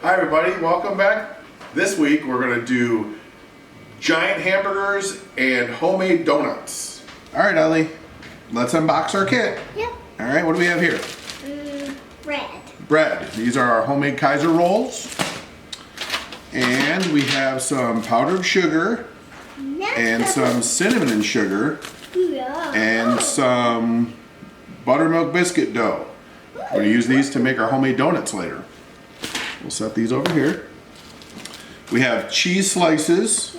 Hi everybody, welcome back. This week we're going to do giant hamburgers and homemade donuts. Alright Ellie, let's unbox our kit. Yep. Alright, what do we have here? Bread. Bread. These are our homemade Kaiser rolls. And we have some powdered sugar and some cinnamon and sugar and some buttermilk biscuit dough. We're going to use these to make our homemade donuts later. We'll set these over here. We have cheese slices,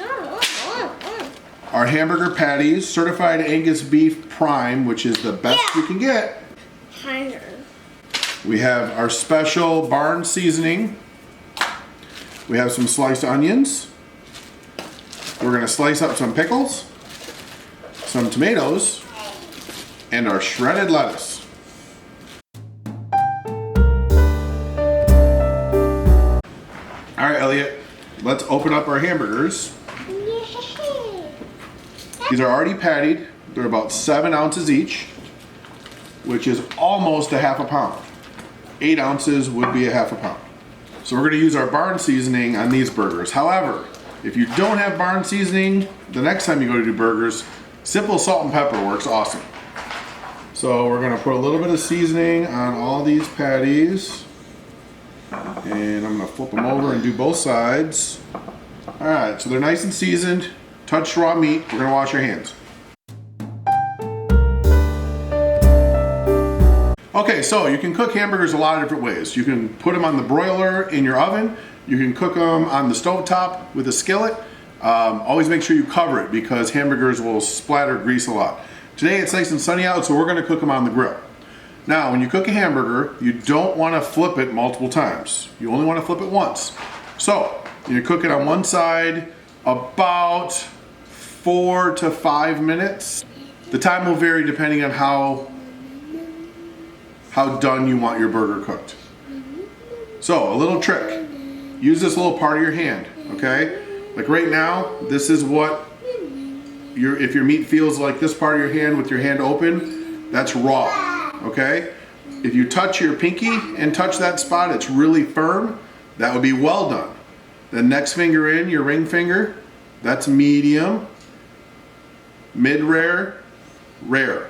our hamburger patties, certified Angus beef prime, which is the best you can get. We have our special barn seasoning. We have some sliced onions. We're going to slice up some pickles, some tomatoes, and our shredded lettuce. All right, Elliot, let's open up our hamburgers. These are already pattied. They're about 7 ounces each, which is almost a half a pound. 8 ounces would be a half a pound. So we're going to use our barn seasoning on these burgers. However, if you don't have barn seasoning, the next time you go to do burgers, simple salt and pepper works awesome. So we're going to put a little bit of seasoning on all these patties. And I'm going to flip them over and do both sides. Alright, so they're nice and seasoned. Touch raw meat. We're going to wash our hands. Okay, so you can cook hamburgers a lot of different ways. You can put them on the broiler in your oven. You can cook them on the stovetop with a skillet. Always make sure you cover it because hamburgers will splatter grease a lot. Today it's nice and sunny out, so we're going to cook them on the grill. Now, when you cook a hamburger, you don't want to flip it multiple times. You only want to flip it once. So, you cook it on one side about 4 to 5 minutes. The time will vary depending on how done you want your burger cooked. So, a little trick. Use this little part of your hand, okay? Like right now, this is what if your meat feels like this part of your hand with your hand open, that's raw. Okay? If you touch your pinky and touch that spot, it's really firm. That would be well done. The next finger in, your ring finger, that's medium, mid-rare, rare.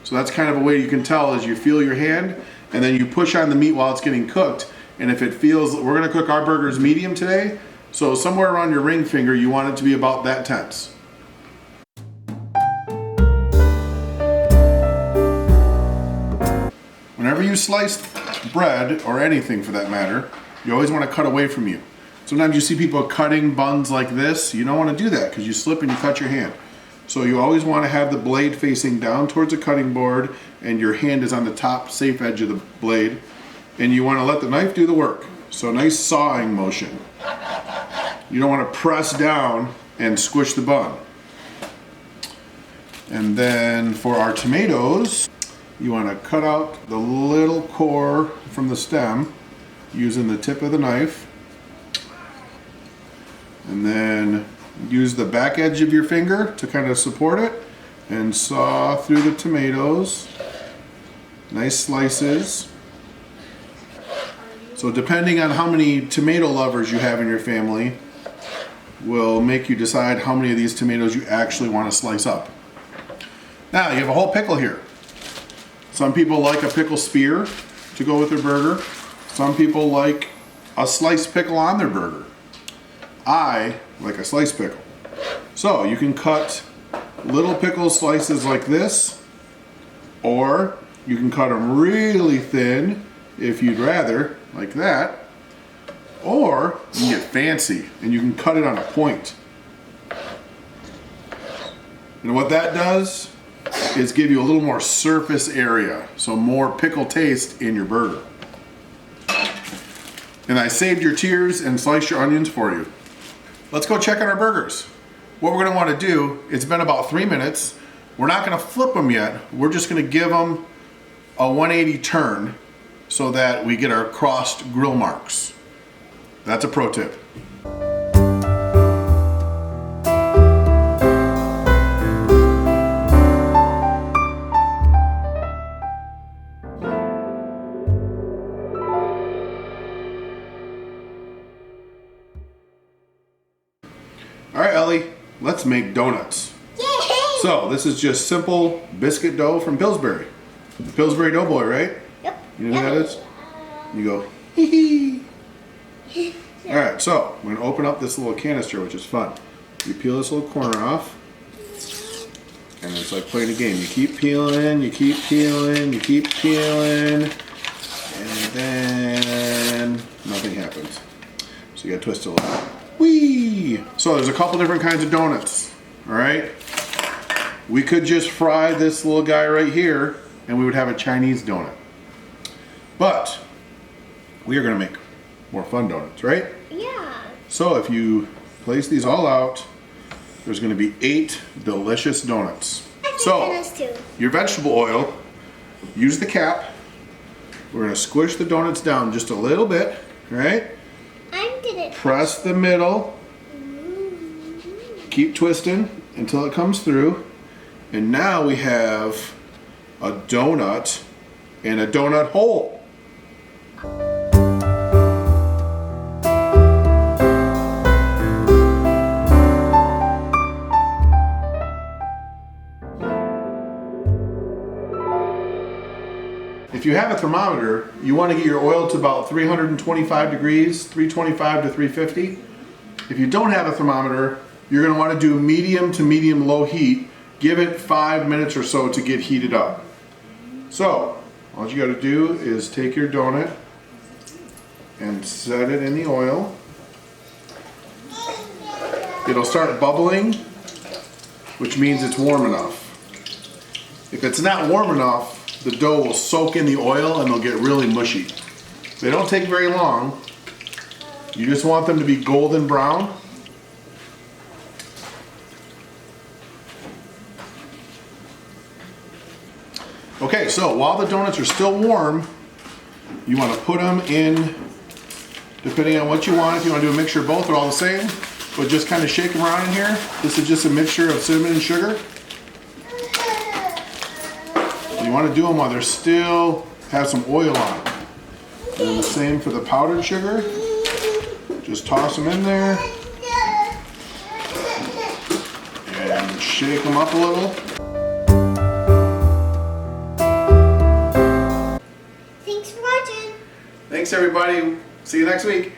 So that's kind of a way you can tell as you feel your hand, and then you push on the meat while it's getting cooked. And if it feels, we're gonna cook our burgers medium today, so somewhere around your ring finger, you want it to be about that tense. Whenever you slice bread, or anything for that matter, you always want to cut away from you. Sometimes you see people cutting buns like this. You don't want to do that because you slip and you cut your hand. So you always want to have the blade facing down towards the cutting board and your hand is on the top safe edge of the blade. And you want to let the knife do the work. So nice sawing motion. You don't want to press down and squish the bun. And then for our tomatoes, you want to cut out the little core from the stem using the tip of the knife. And then use the back edge of your finger to kind of support it and saw through the tomatoes. Nice slices. So depending on how many tomato lovers you have in your family will make you decide how many of these tomatoes you actually want to slice up. Now you have a whole pickle here. Some people like a pickle spear to go with their burger. Some people like a sliced pickle on their burger. I like a sliced pickle. So you can cut little pickle slices like this, or you can cut them really thin if you'd rather, like that. Or you can get fancy and you can cut it on a point. And what that does is give you a little more surface area, so more pickle taste in your burger. And I saved your tears and sliced your onions for you. Let's go check on our burgers. What we're going to want to do, it's been about 3 minutes. We're not going to flip them yet. We're just going to give them a 180 turn so that we get our crossed grill marks. That's a pro tip. let's make donuts. Yay! So this is just simple biscuit dough from Pillsbury. Pillsbury Doughboy, right? Yep. You know who that is? You go, hee hee. Alright, so we're gonna open up this little canister, which is fun. You peel this little corner off, and it's like playing a game. You keep peeling, you keep peeling, you keep peeling, and then nothing happens. So you gotta twist it a little. Whee! So there's a couple different kinds of donuts, alright? We could just fry this little guy right here, and we would have a Chinese donut. But we are gonna make more fun donuts, right? Yeah. So if you place these all out, there's going to be 8 delicious donuts. So your vegetable oil, use the cap. We're going to squish the donuts down just a little bit, right? I did it. Press the middle. Keep twisting until it comes through. And now we have a donut and a donut hole. If you have a thermometer, you want to get your oil to about 325 degrees, 325 to 350. If you don't have a thermometer, you're going to want to do medium to medium low heat. Give it 5 minutes or so to get heated up. So, all you got to do is take your donut and set it in the oil. It'll start bubbling, which means it's warm enough. If it's not warm enough, the dough will soak in the oil and they'll get really mushy. They don't take very long. You just want them to be golden brown. Okay, so while the donuts are still warm, you want to put them in, depending on what you want. If you want to do a mixture of both, they're all the same, but just kind of shake them around in here. This is just a mixture of cinnamon and sugar. You want to do them while they're still have some oil on them. And the same for the powdered sugar. Just toss them in there and shake them up a little. Thanks for watching. Thanks everybody. See you next week.